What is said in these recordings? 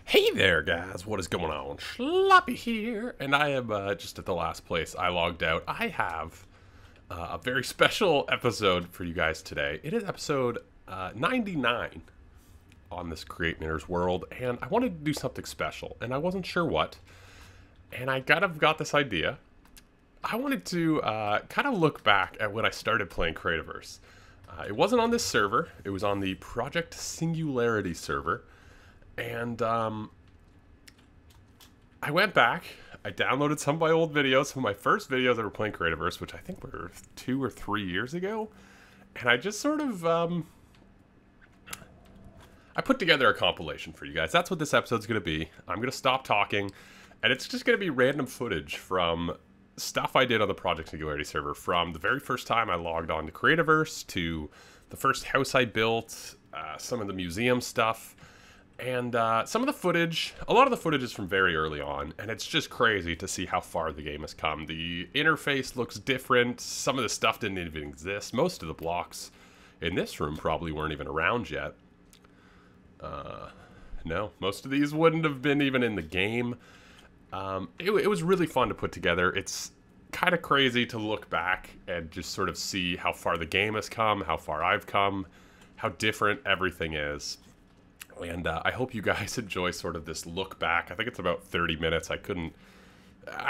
Hey there, guys. What is going on? Sloppy here, and I am just at the last place I logged out. I have a very special episode for you guys today. It is episode 99 on this Creatinators world, and I wanted to do something special, and I wasn't sure what. And I kind of got this idea. I wanted to kind of look back at when I started playing Creativerse. It wasn't on this server. It was on the Project Singularity server. And I went back, I downloaded some of my old videos, some of my first videos that were playing Creativerse, which I think were 2 or 3 years ago. And I just sort of, I put together a compilation for you guys. That's what this episode's going to be. I'm going to stop talking, and it's just going to be random footage from stuff I did on the Project Singularity server, from the very first time I logged on to Creativerse, to the first house I built, some of the museum stuff. And some of the footage, a lot of the footage is from very early on, and it's just crazy to see how far the game has come. The interface looks different, some of the stuff didn't even exist. Most of the blocks in this room probably weren't even around yet. No, most of these wouldn't have been even in the game. It was really fun to put together. It's kind of crazy to look back and just sort of see how far the game has come, how far I've come, how different everything is. And I hope you guys enjoy sort of this look back. I think it's about 30 minutes. I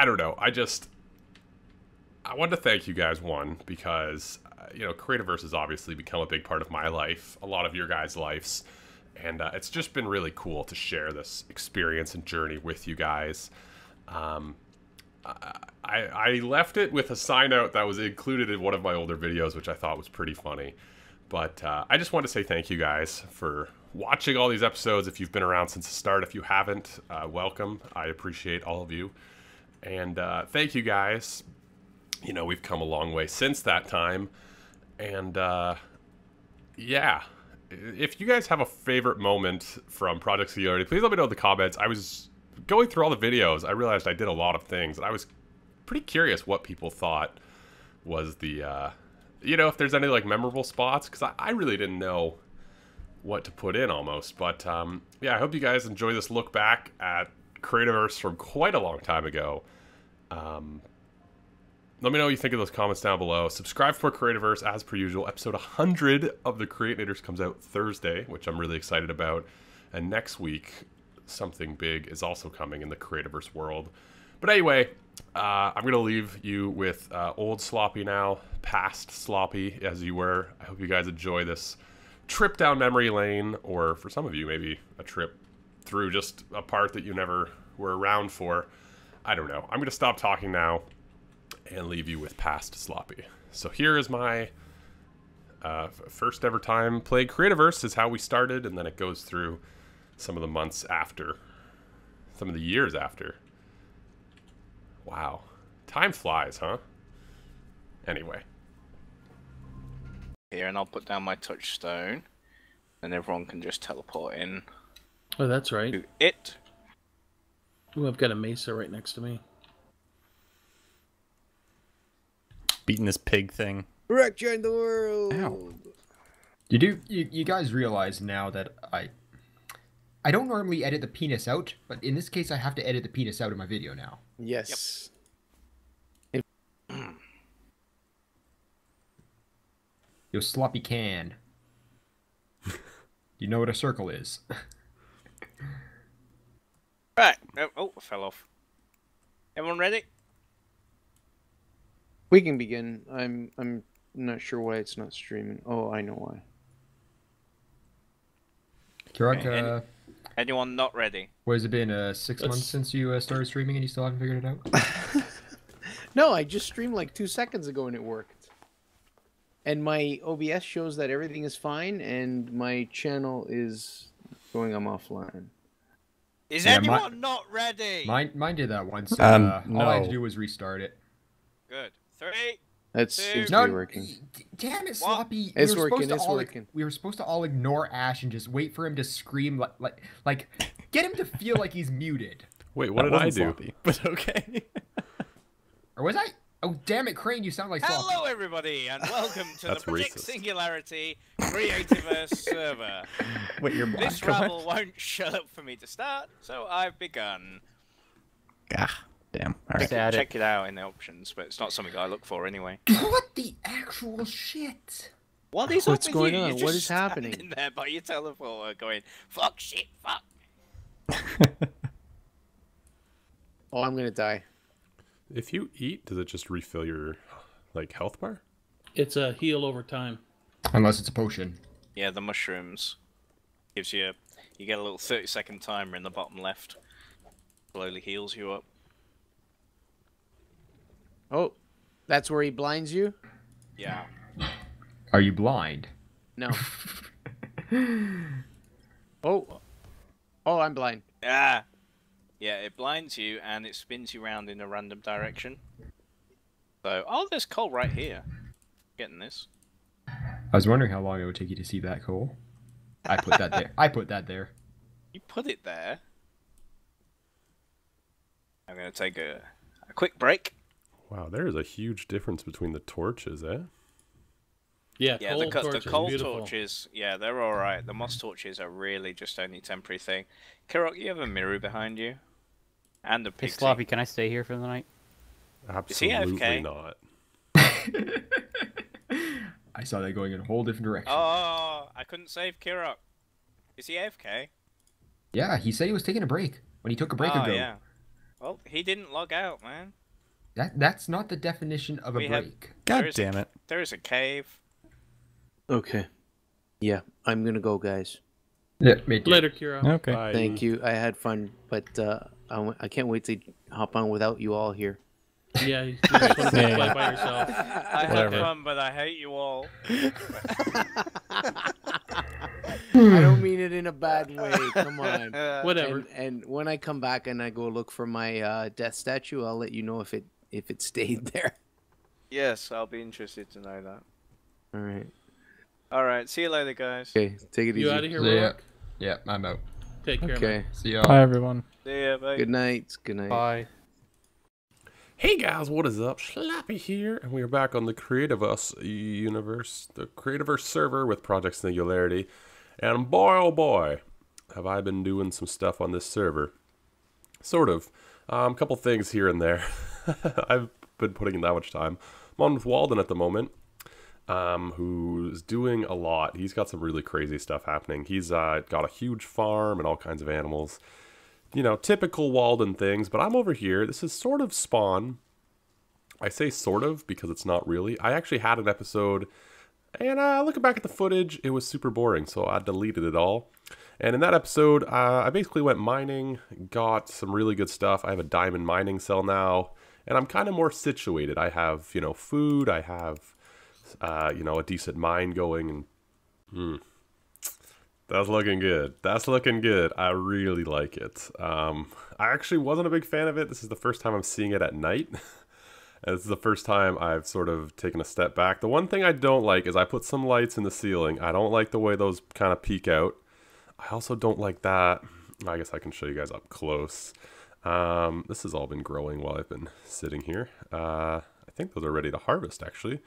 don't know. I wanted to thank you guys, one, because, you know, Creativerse has obviously become a big part of my life, a lot of your guys' lives. And it's just been really cool to share this experience and journey with you guys. I left it with a sign out that was included in one of my older videos, which I thought was pretty funny. But I just want to say thank you guys for watching all these episodes. If you've been around since the start, if you haven't, welcome. I appreciate all of you. And thank you guys. You know, we've come a long way since that time. And yeah, if you guys have a favorite moment from Project Singularity, please let me know in the comments. I was going through all the videos. I realized I did a lot of things, and I was pretty curious what people thought was the... you know, if there's any, like, memorable spots, because I really didn't know what to put in, almost. But, yeah, I hope you guys enjoy this look back at Creativerse from quite a long time ago. Let me know what you think of those comments down below. Subscribe for Creativerse, as per usual. Episode 100 of the Creatinators comes out Thursday, which I'm really excited about. And next week, something big is also coming in the Creativerse world. But anyway... I'm going to leave you with old Sloppy now, past Sloppy as you were. I hope you guys enjoy this trip down memory lane, or for some of you, maybe a trip through just a part that you never were around for. I don't know. I'm going to stop talking now and leave you with past Sloppy. So here is my first ever time playing Creativerse, is how we started, and then it goes through some of the months after, some of the years after. Wow. Time flies, huh? Anyway. Here, and I'll put down my touchstone, and everyone can just teleport in. Oh, that's right. To it. Ooh, I've got a mesa right next to me. Beating this pig thing. Wreck joined the world! Ow. You guys realize now that I don't normally edit the penis out, but in this case I have to edit the penis out of my video now. Yes. Yo, Sloppy can. You know what a circle is. Right. Oh, I fell off. Everyone ready? We can begin. I'm not sure why it's not streaming. Oh, I know why. Kirak, Okay, anyone not ready? what has it been, 6 months since you started streaming and you still haven't figured it out? No, I just streamed like 2 seconds ago and it worked. And my OBS shows that everything is fine, and my channel is going on offline. Is Yeah, anyone not ready? Mine did that once. No. All I had to do was restart it. Good. 3. That seems to be working. Damn it, Sloppy! It's working. It's working. We were supposed to all ignore Ash and just wait for him to scream, like get him to feel like he's muted. Wait, what That did I wasn't do? sloppy, but okay. Or was I? Oh, damn it, Crane, you sound like Sloppy. Hello, everybody, and welcome to the That's Project racist. Singularity Creativerse server. Wait, you're black. This rabble won't shut up for me to start, so I've begun. Ah, damn. All right. Check it out in the options, but it's not something I look for anyway. What the actual shit? What is What's up with going you? on? You're What just is happening? standing there by your teleporter going, fuck, shit, fuck. Oh, I'm gonna die. If you eat, does it just refill your like health bar? It's a heal over time. Unless it's a potion. Yeah, the mushrooms gives you get a little 30-second timer in the bottom left. Slowly heals you up. Oh, that's where he blinds you? Yeah. Are you blind? No. Oh, I'm blind. Ah. Yeah, it blinds you and it spins you around in a random direction. So, oh, there's coal right here. Getting this. I was wondering how long it would take you to see that coal. I put that there. I put that there. You put it there. I'm gonna take a quick break. Wow, there is a huge difference between the torches, eh? Yeah, Yeah, coal the torches, coal beautiful. torches, yeah, they're alright. The moss torches are really just only temporary thing. Kirok, you have a mirror behind you? And a Hey, pixie. Sloppy, can I stay here for the night? Is he Absolutely AFK? not. I saw that going in a whole different direction. Oh, I couldn't save Kirok. Is he AFK? Yeah, he said he was taking a break. When he took a break Oh, ago. yeah. Well, he didn't log out, man. That's not the definition of a We have- break. God There is damn it. There is a cave. Okay. Yeah, I'm gonna go, guys. Yeah, me too. Later, Kira. Okay. Bye. Thank you. I had fun, but I can't wait to hop on without you all here. Yeah, you just want to play by yourself. I had Whatever. fun, but I hate you all. I don't mean it in a bad way. Come on. Whatever. And when I come back and I go look for my death statue, I'll let you know if it stayed there. Yes, I'll be interested to know that. All right. Alright, see you later, guys. Okay. Take it easy. You out of here, See ya. Rock? Yeah, I'm out. Take care, man. Okay. See ya. Bye, everyone. See ya, bye. Good night. Good night. Bye. Hey guys, what is up? Slappy here, and we are back on the Creativerse universe, the Creativerse server with Project Singularity. And boy, oh boy, have I been doing some stuff on this server. Sort of. A couple things here and there. I've been putting in that much time. I'm on with Walden at the moment, who's doing a lot. He's got some really crazy stuff happening. He's got a huge farm and all kinds of animals. You know, typical Walden things, but I'm over here. This is sort of Spawn. I say sort of because it's not really. I actually had an episode, and looking back at the footage, it was super boring, so I deleted it all. And in that episode, I basically went mining, got some really good stuff. I have a diamond mining cell now, and I'm kind of more situated. I have, you know, food. I have, you know, a decent mine going, and that's looking good. That's looking good. I really like it. I actually wasn't a big fan of it. This is the first time I'm seeing it at night. And this is the first time I've sort of taken a step back. The one thing I don't like is I put some lights in the ceiling. I don't like the way those kind of peek out. I also don't like that. I guess I can show you guys up close. This has all been growing while I've been sitting here. I think those are ready to harvest actually,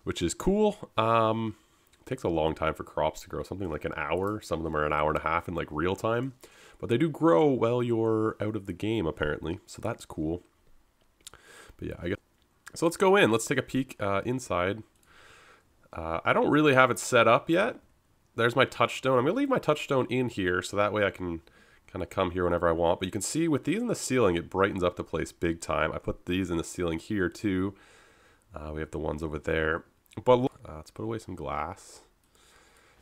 which is cool. Takes a long time for crops to grow, something like an hour. Some of them are an hour and a half in like real time, but they do grow while you're out of the game apparently, so that's cool. But yeah, I guess so. Let's go in. Let's take a peek inside. I don't really have it set up yet. There's my touchstone. I'm gonna leave my touchstone in here so that way I can kind of come here whenever I want. But you can see with these in the ceiling, it brightens up the place big time. I put these in the ceiling here too. We have the ones over there. But let's put away some glass.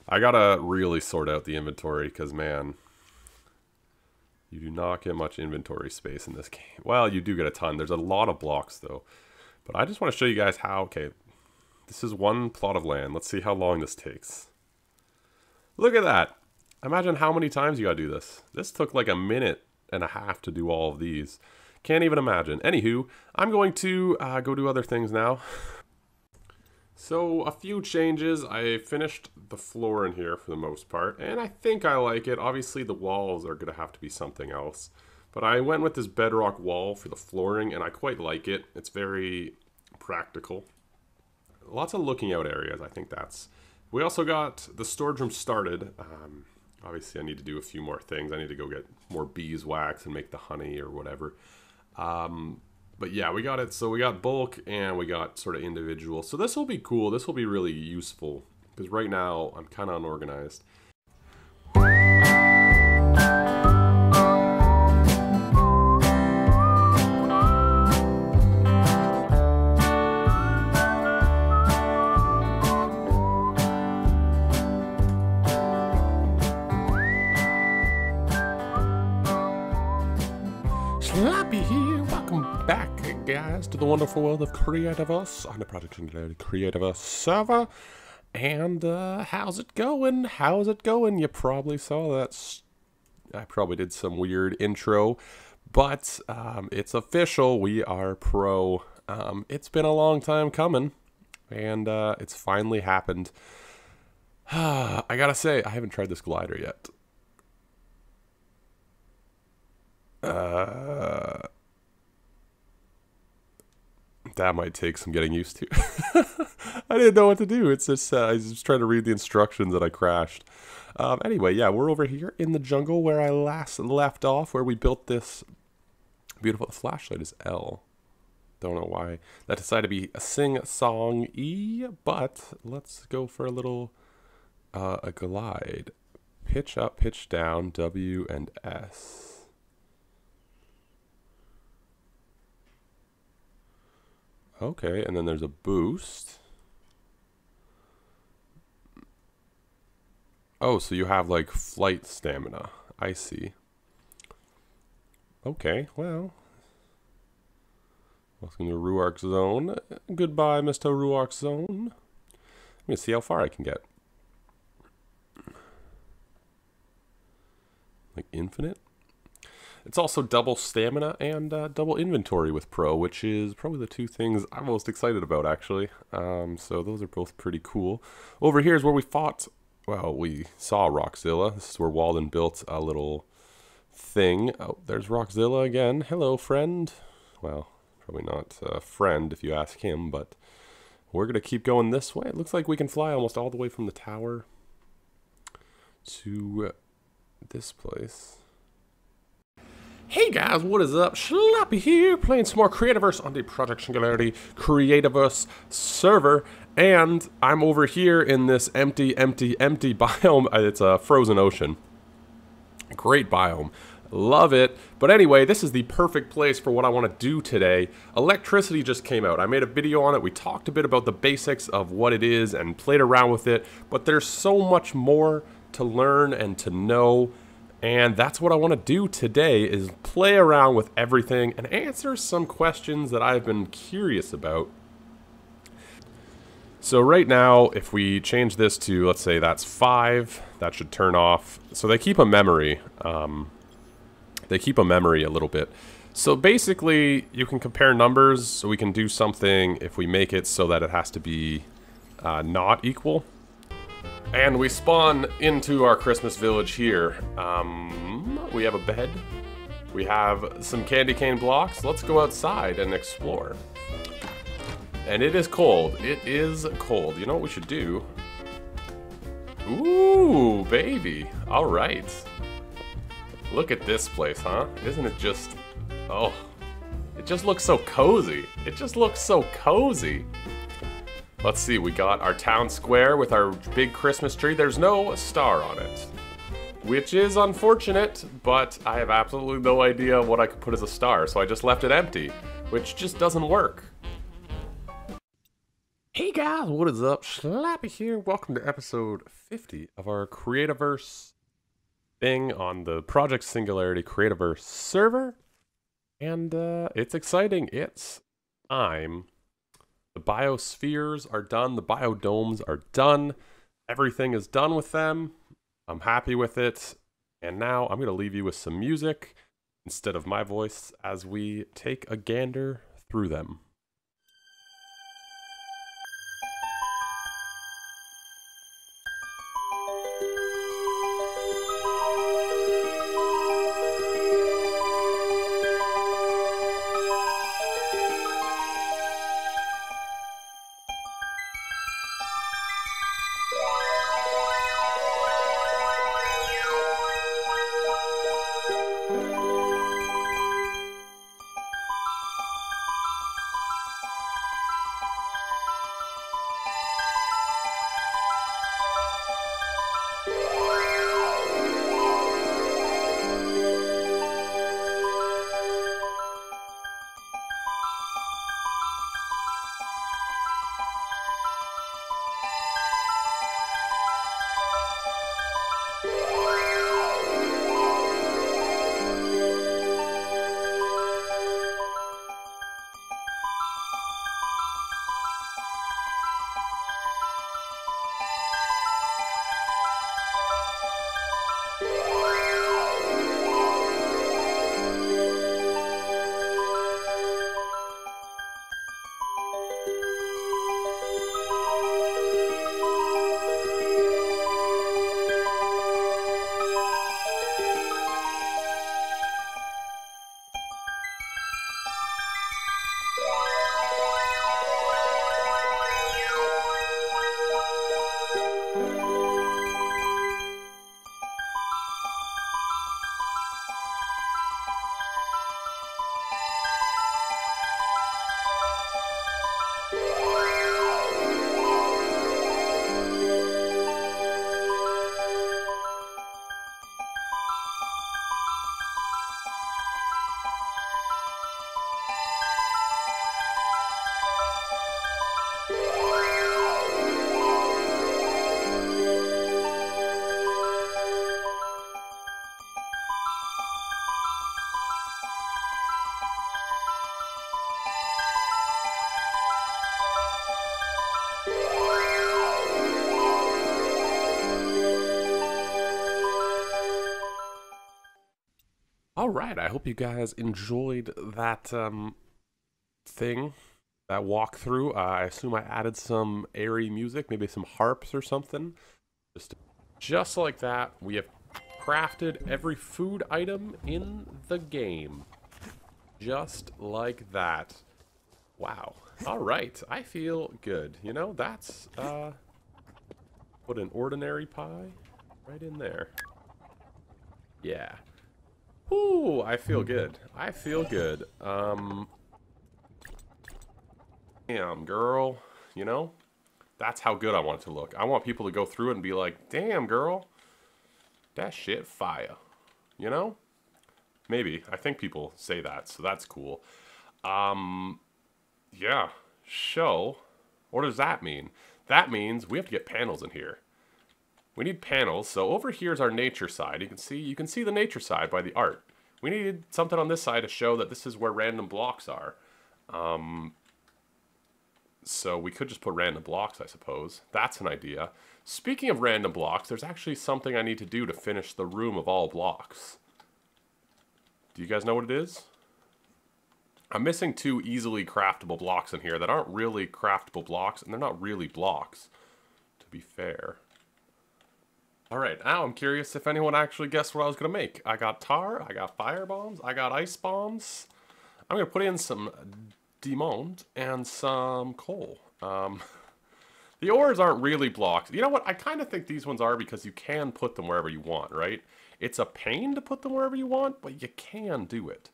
I gotta really sort out the inventory because, man, you do not get much inventory space in this game. Well, you do get a ton. There's a lot of blocks, though. But I just want to show you guys how, okay, this is one plot of land. Let's see how long this takes. Look at that. Imagine how many times you gotta do this. This took like a minute and a half to do all of these. Can't even imagine. Anywho, I'm going to go do other things now. So, a few changes. I finished the floor in here for the most part, and I think I like it. Obviously, the walls are going to have to be something else. But I went with this bedrock wall for the flooring, and I quite like it. It's very practical. Lots of looking out areas. I think that's... We also got the storage room started. Obviously, I need to do a few more things. I need to go get more beeswax and make the honey or whatever. But yeah, we got it. So we got bulk and we got sort of individual. So this will be cool. This will be really useful because right now I'm kind of unorganized. Slappy here, welcome back guys to the wonderful world of Creativerse on the Project Singularity Creativerse server. And how's it going? How's it going? You probably saw that. I probably did some weird intro, but it's official. We are pro. It's been a long time coming, and it's finally happened. I gotta say, I haven't tried this glider yet. That might take some getting used to. I didn't know what to do. It's just I was just trying to read the instructions and I crashed. Anyway, yeah, we're over here in the jungle where I last left off, where we built this beautiful... The flashlight is L. Don't know why that decided to be a sing-song E, but let's go for a little a glide. Pitch up, pitch down, W and S. Okay, and then there's a boost. Oh, so you have like flight stamina. I see. Okay, well. Welcome to Ruark Zone. Goodbye, Mr. Ruark Zone. Let me see how far I can get. Like infinite? It's also double stamina and double inventory with Pro, which is probably the two things I'm most excited about, actually. So those are both pretty cool. Over here is where we fought, well, we saw Rockzilla. This is where Walden built a little thing. Oh, there's Rockzilla again. Hello, friend. Well, probably not a friend if you ask him, but we're going to keep going this way. It looks like we can fly almost all the way from the tower to this place. Hey guys, what is up? Slappy here, playing some more Creativerse on the Project Singularity Creativerse server, and I'm over here in this empty biome. It's a frozen ocean. Great biome. Love it. But anyway, this is the perfect place for what I want to do today. Electricity just came out. I made a video on it. We talked a bit about the basics of what it is and played around with it, but there's so much more to learn and to know. And that's what I want to do today, is play around with everything and answer some questions that I've been curious about. So right now, if we change this to, let's say that's 5, that should turn off. So they keep a memory. They keep a memory a little bit. So basically, you can compare numbers. So we can do something if we make it so that it has to be not equal. And we spawn into our Christmas village here. We have a bed. We have some candy cane blocks. Let's go outside and explore. And it is cold. It is cold. You know what we should do? Ooh, baby. All right. Look at this place, huh? Isn't it just... Oh, it just looks so cozy. It just looks so cozy. Let's see, we got our town square with our big Christmas tree. There's no star on it, which is unfortunate, but I have absolutely no idea what I could put as a star, so I just left it empty, which just doesn't work. Hey guys, what is up? Slappy here. Welcome to episode 50 of our Creativerse thing on the Project Singularity Creativerse server. And it's exciting. It's time. The biospheres are done. The biodomes are done. Everything is done with them. I'm happy with it. And now I'm going to leave you with some music instead of my voice as we take a gander through them. All right, I hope you guys enjoyed that thing, that walkthrough. I assume I added some airy music, maybe some harps or something. Just like that, we have crafted every food item in the game. Just like that. Wow. All right, I feel good. You know, that's, put an ordinary pie right in there. Yeah. Ooh, I feel good. I feel good. Damn, girl. You know? That's how good I want it to look. I want people to go through it and be like, damn, girl. That shit fire. You know? Maybe. I think people say that, so that's cool. Yeah. Show. What does that mean? That means we have to get panels in here. We need panels. So over here is our nature side. You can see the nature side by the art. We needed something on this side to show that this is where random blocks are. So we could just put random blocks, I suppose. That's an idea. Speaking of random blocks, there's actually something I need to do to finish the room of all blocks. Do you guys know what it is? I'm missing 2 easily craftable blocks in here that aren't really craftable blocks, and they're not really blocks, to be fair. Alright, now I'm curious if anyone actually guessed what I was going to make. I got tar, I got fire bombs, I got ice bombs. I'm going to put in some diamond and some coal. The ores aren't really blocks. You know what? I kind of think these ones are because you can put them wherever you want, right? It's a pain to put them wherever you want, but you can do it.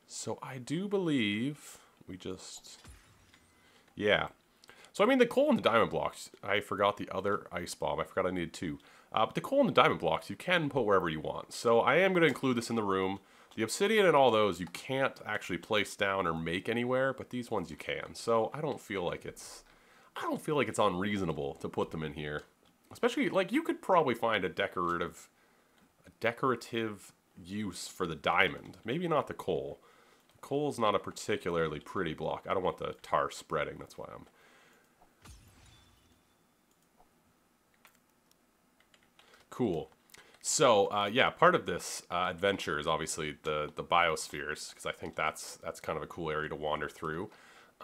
So I do believe we just... Yeah. So I mean the coal and the diamond blocks, I forgot the other ice bomb. I forgot I needed 2. But the coal and the diamond blocks you can put wherever you want. So I am going to include this in the room. The obsidian and all those you can't actually place down or make anywhere, but these ones you can. So I don't feel like it's unreasonable to put them in here. Especially, like, you could probably find a decorative use for the diamond. Maybe not the coal. The coal's not a particularly pretty block. I don't want the tar spreading, that's why I'm... Cool. So, yeah, part of this adventure is obviously the biospheres, because I think that's kind of a cool area to wander through.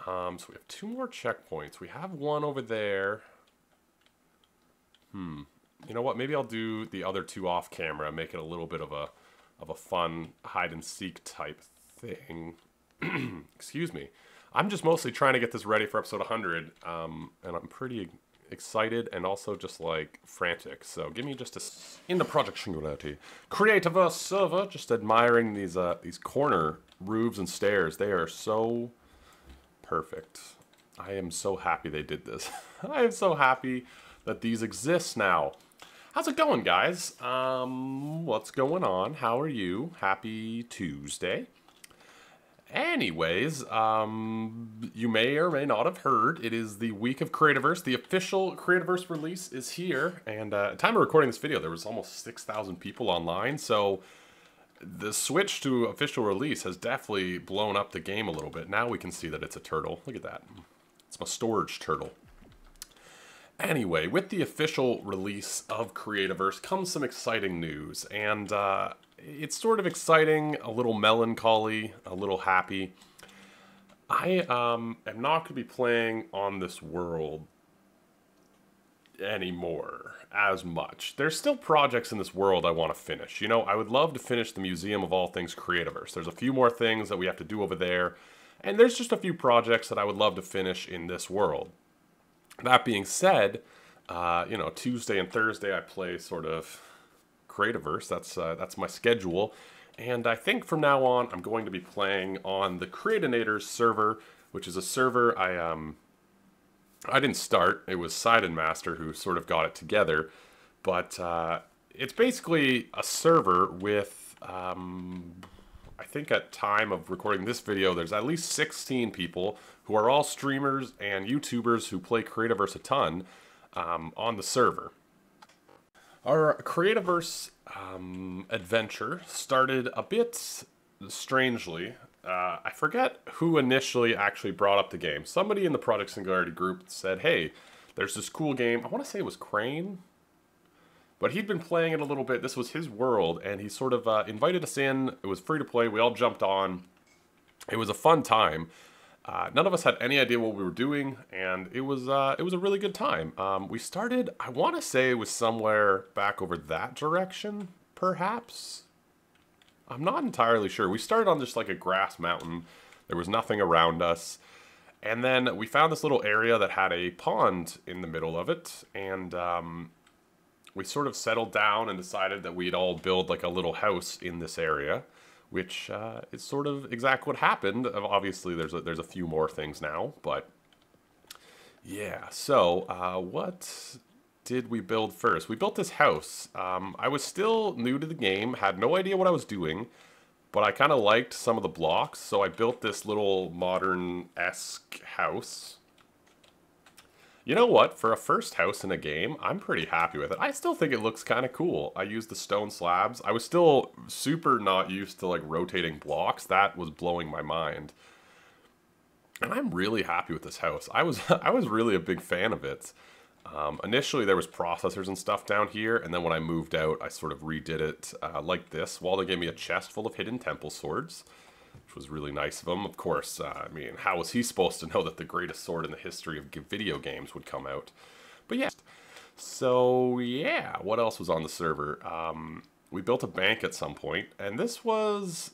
So we have 2 more checkpoints. We have one over there. You know what? Maybe I'll do the other 2 off camera, make it a little bit of a fun hide and seek type thing. Excuse me. I'm just mostly trying to get this ready for episode 100, and I'm pretty excited and also just like frantic. So give me just in the Project Singularity Creativerse server, just admiring these corner roofs and stairs. They are so perfect. I am so happy they did this. I am so happy that these exist now. How's it going, guys? What's going on? How are you? Happy Tuesday. Anyways, you may or may not have heard, it is the week of Creativerse. The official Creativerse release is here, and at the time of recording this video, there was almost 6,000 people online, so the switch to official release has definitely blown up the game a little bit. Now we can see that it's a turtle. Look at that. It's my storage turtle. Anyway, with the official release of Creativerse comes some exciting news, and it's sort of exciting, a little melancholy, a little happy. I am not going to be playing on this world anymore as much. There's still projects in this world I want to finish. You know, I would love to finish the Museum of All Things Creativerse. There's a few more things that we have to do over there, and there's just a few projects that I would love to finish in this world. That being said, you know, Tuesday and Thursday I play sort of Creativerse. That's my schedule, and I think from now on I'm going to be playing on the Creatinators server, which is a server I didn't start. It was Sidon Master who sort of got it together, but it's basically a server with I think at time of recording this video there's at least 16 people who are all streamers and YouTubers who play Creativerse a ton on the server. Our Creativerse adventure started a bit strangely. I forget who initially actually brought up the game. Somebody in the Project Singularity group said, hey, there's this cool game. I want to say it was Crane. But he'd been playing it a little bit. This was his world, and he sort of invited us in. It was free to play. We all jumped on. It was a fun time. None of us had any idea what we were doing, and it was a really good time. We started, I want to say it was somewhere back over that direction, perhaps. I'm not entirely sure. We started on just like a grass mountain. There was nothing around us. And then we found this little area that had a pond in the middle of it, and we sort of settled down and decided that we'd all build like a little house in this area, which is sort of exactly what happened. Obviously, there's a few more things now, but yeah. So what did we build first? We built this house. I was still new to the game, had no idea what I was doing, but I kind of liked some of the blocks, so I built this little modern-esque house. You know what? For a first house in a game, I'm pretty happy with it. I still think it looks kind of cool. I used the stone slabs. I was still super not used to like rotating blocks. That was blowing my mind. And I'm really happy with this house. I was really a big fan of it. Initially, there was processors and stuff down here, and then when I moved out, I sort of redid it like this. Waldo gave me a chest full of hidden temple swords, which was really nice of him. Of course, I mean, how was he supposed to know that the greatest sword in the history of video games would come out? But yeah. So, yeah, what else was on the server? We built a bank at some point, and this was...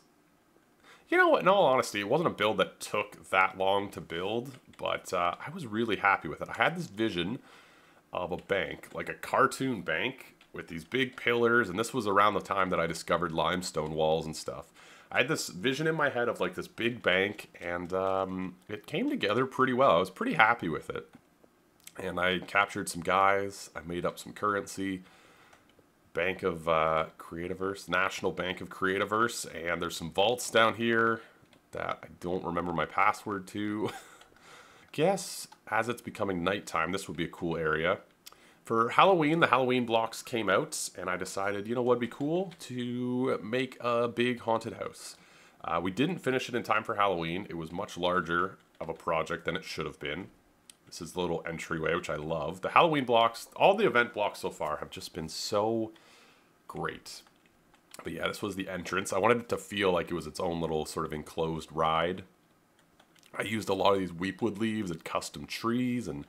You know what, in all honesty, it wasn't a build that took that long to build, but I was really happy with it. I had this vision of a bank, like a cartoon bank with these big pillars, and this was around the time that I discovered limestone walls and stuff. I had this vision in my head of like this big bank, and it came together pretty well. I was pretty happy with it. And I captured some guys, I made up some currency, Bank of Creativerse, National Bank of Creativerse, and there's some vaults down here that I don't remember my password to. Guess as it's becoming nighttime, this would be a cool area. For Halloween, the Halloween blocks came out, and I decided, you know what would be cool? To make a big haunted house. We didn't finish it in time for Halloween. It was much larger of a project than it should have been. This is the little entryway, which I love. The Halloween blocks, all the event blocks so far have just been so great. But yeah, this was the entrance. I wanted it to feel like it was its own little sort of enclosed ride. I used a lot of these weepwood leaves and custom trees, and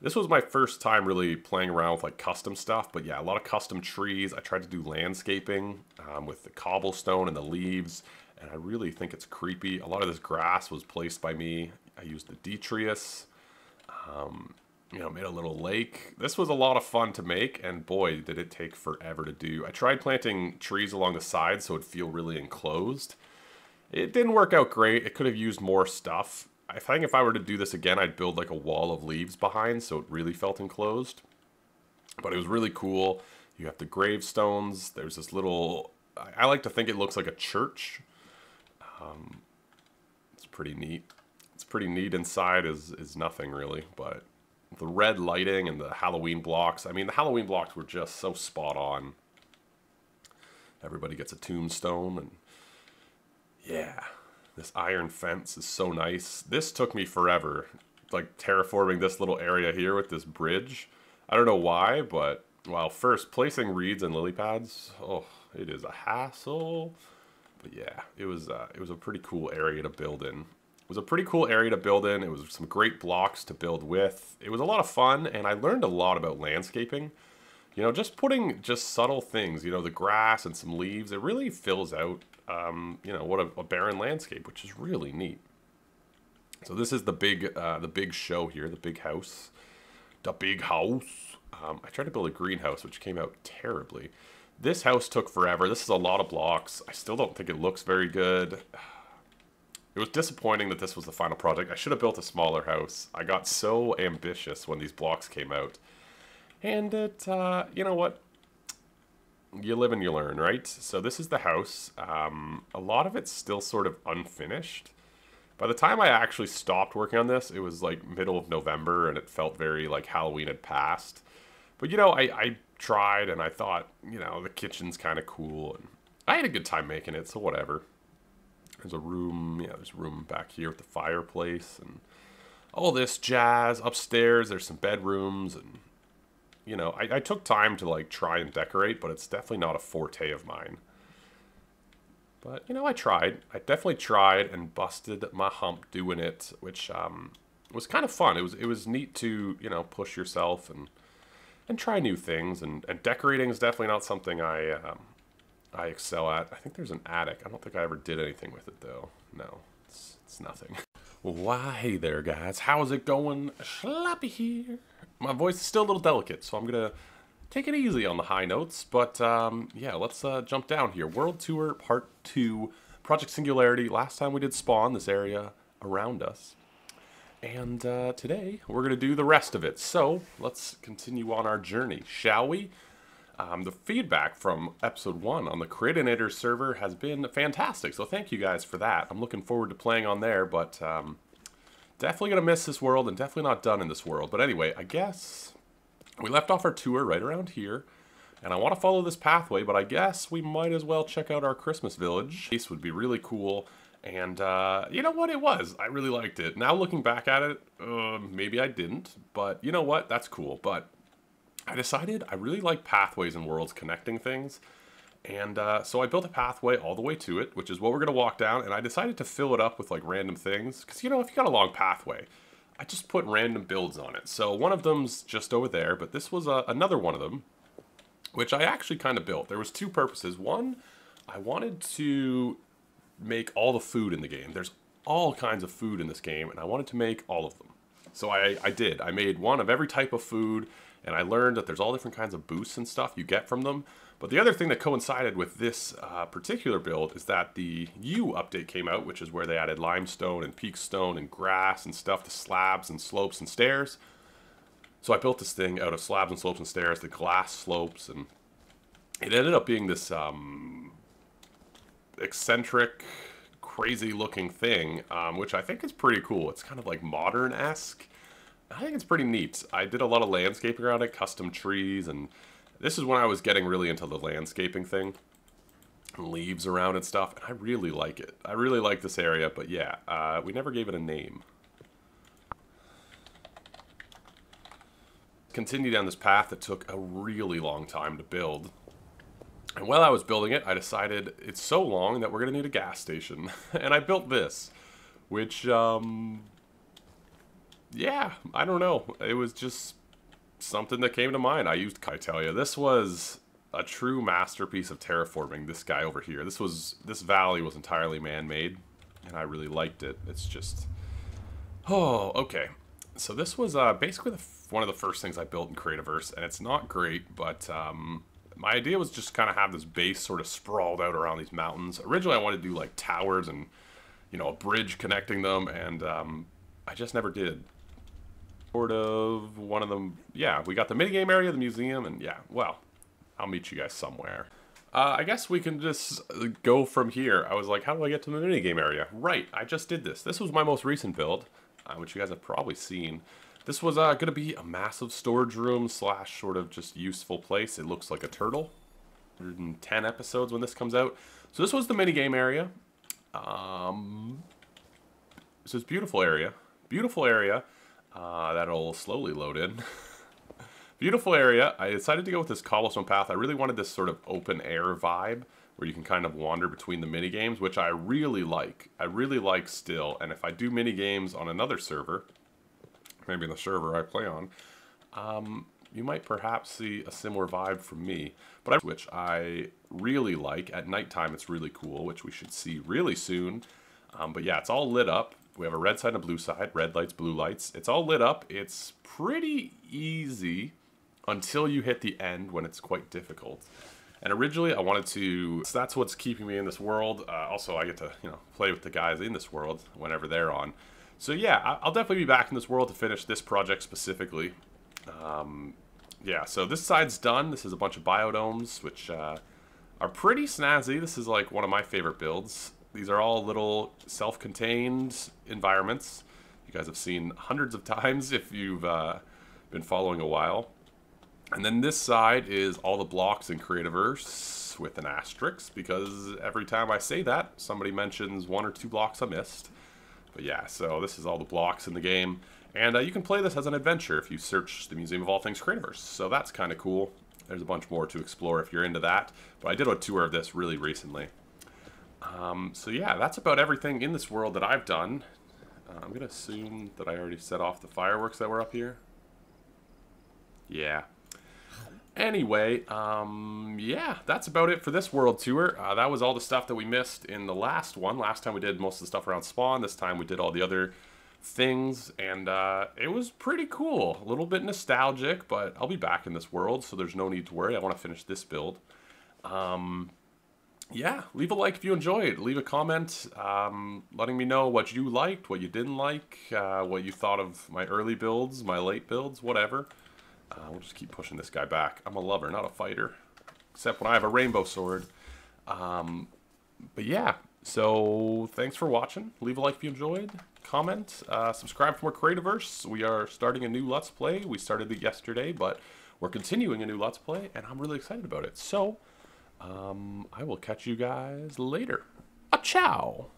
this was my first time really playing around with like custom stuff. But yeah, a lot of custom trees. I tried to do landscaping with the cobblestone and the leaves, and I really think it's creepy. A lot of this grass was placed by me. I used the detritus. You know, made a little lake. This was a lot of fun to make, and boy, did it take forever to do. I tried planting trees along the sides so it'd feel really enclosed. It didn't work out great. It could have used more stuff. I think if I were to do this again, I'd build like a wall of leaves behind so it really felt enclosed. But it was really cool. You have the gravestones. There's this little... I like to think it looks like a church. It's pretty neat. It's pretty neat inside is nothing really, but the red lighting and the Halloween blocks. I mean, the Halloween blocks were just so spot on. Everybody gets a tombstone, and yeah, this iron fence is so nice. This took me forever, like terraforming this little area here with this bridge. I don't know why, but well, first placing reeds and lily pads. Oh, it is a hassle. But yeah, it was a pretty cool area to build in. It was a pretty cool area to build in. It was some great blocks to build with. It was a lot of fun, and I learned a lot about landscaping. You know, just putting just subtle things, you know, the grass and some leaves, it really fills out, you know, what a barren landscape, which is really neat. So this is the big show here, the big house. The big house. I tried to build a greenhouse, which came out terribly. This house took forever. This is a lot of blocks. I still don't think it looks very good. It was disappointing that this was the final project. I should have built a smaller house. I got so ambitious when these blocks came out. And it, you know what? You live and you learn, right? So this is the house. A lot of it's still sort of unfinished. By the time I actually stopped working on this, it was like middle of November, and it felt very like Halloween had passed. But you know, I tried, and I thought, you know, the kitchen's kind of cool, and I had a good time making it, so whatever. There's a room, yeah, there's a room back here with the fireplace, and all this jazz. Upstairs, there's some bedrooms, and you know, I took time to like try and decorate, but it's definitely not a forte of mine. But, you know, I tried. I definitely tried and busted my hump doing it, which was kind of fun. It was neat to, you know, push yourself and try new things. And decorating is definitely not something I excel at. I think there's an attic. I don't think I ever did anything with it, though. No, it's nothing. Why, hey there, guys. How's it going? Schlappy here. My voice is still a little delicate, so I'm going to take it easy on the high notes, but yeah, let's jump down here. World Tour Part 2, Project Singularity. Last time we did Spawn, this area around us. And today, we're going to do the rest of it. So, let's continue on our journey, shall we? The feedback from Episode 1 on the Creatinators server has been fantastic, so thank you guys for that. I'm looking forward to playing on there, but definitely going to miss this world and definitely not done in this world. But anyway, I guess we left off our tour right around here, and I want to follow this pathway, but I guess we might as well check out our Christmas village. This would be really cool, and you know what, it was. I really liked it. Now looking back at it, maybe I didn't, but you know what, that's cool. But I decided I really like pathways and worlds connecting things, and so I built a pathway all the way to it, which is what we're going to walk down, and I decided to fill it up with like random things, because you know, if you got a long pathway, I just put random builds on it. So one of them's just over there, but this was another one of them, which I actually kind of built. There was two purposes. One, I wanted to make all the food in the game. There's all kinds of food in this game, and I wanted to make all of them. So I did. I made one of every type of food, and I learned that there's all different kinds of boosts and stuff you get from them. But the other thing that coincided with this particular build is that the U update came out, which is where they added limestone and peak stone and grass and stuff to slabs and slopes and stairs. So I built this thing out of slabs and slopes and stairs, the glass slopes, and it ended up being this eccentric, crazy looking thing, which I think is pretty cool. It's kind of like modern-esque. I think it's pretty neat. I did a lot of landscaping around it, custom trees, and this is when I was getting really into the landscaping thing. Leaves around and stuff, and I really like it. I really like this area, but yeah, we never gave it a name. Continued down this path that took a really long time to build. And while I was building it, I decided it's so long that we're going to need a gas station. And I built this, which, yeah, I don't know. It was just something that came to mind. I tell you, this was a true masterpiece of terraforming, this guy over here. This valley was entirely man-made, and I really liked it. It's just, oh, okay. So this was basically one of the first things I built in Creativerse, and it's not great, but my idea was just kind of have this base sort of sprawled out around these mountains. Originally, I wanted to do like towers and, you know, a bridge connecting them, and I just never did. Sort of one of them, yeah, we got the minigame area, the museum, and yeah, well, I'll meet you guys somewhere. I guess we can just go from here. I was like, how do I get to the minigame area? Right, I just did this. This was my most recent build, which you guys have probably seen. This was going to be a massive storage room slash sort of just useful place. It looks like a turtle. 110 episodes when this comes out. So this was the minigame area. This is beautiful area. Beautiful area. That'll slowly load in. Beautiful area. I decided to go with this cobblestone path. I really wanted this sort of open air vibe where you can kind of wander between the mini games, which I really like. I really like still. And if I do mini games on another server, maybe the server I play on, you might perhaps see a similar vibe from me. But which I really like. At nighttime, it's really cool, which we should see really soon. But yeah, it's all lit up. We have a red side and a blue side. Red lights, blue lights. It's all lit up. It's pretty easy until you hit the end when it's quite difficult. And originally I wanted to, so that's what's keeping me in this world. Also, I get to, you know, play with the guys in this world whenever they're on. So yeah, I'll definitely be back in this world to finish this project specifically. Yeah, so this side's done. This is a bunch of biodomes, which are pretty snazzy. This is like one of my favorite builds. These are all little self-contained environments. You guys have seen hundreds of times if you've been following a while. And then this side is all the blocks in Creativerse with an asterisk, because every time I say that, somebody mentions 1 or 2 blocks I missed. But yeah, so this is all the blocks in the game. And you can play this as an adventure if you search the Museum of All Things Creativerse. So that's kind of cool. There's a bunch more to explore if you're into that. But I did a tour of this really recently. So yeah, that's about everything in this world that I've done. I'm going to assume that I already set off the fireworks that were up here. Yeah. Anyway, yeah, that's about it for this world tour. That was all the stuff that we missed in the last one. Last time we did most of the stuff around Spawn. This time we did all the other things, and it was pretty cool. A little bit nostalgic, but I'll be back in this world, so there's no need to worry. I want to finish this build. Yeah, leave a like if you enjoyed. Leave a comment letting me know what you liked, what you didn't like, what you thought of my early builds, my late builds, whatever. We'll just keep pushing this guy back. I'm a lover, not a fighter. Except when I have a rainbow sword. But yeah, so thanks for watching. Leave a like if you enjoyed. Comment. Subscribe for more Creativerse. We are starting a new Let's Play. We started it yesterday, but we're continuing a new Let's Play, and I'm really excited about it. So, I will catch you guys later. Ciao!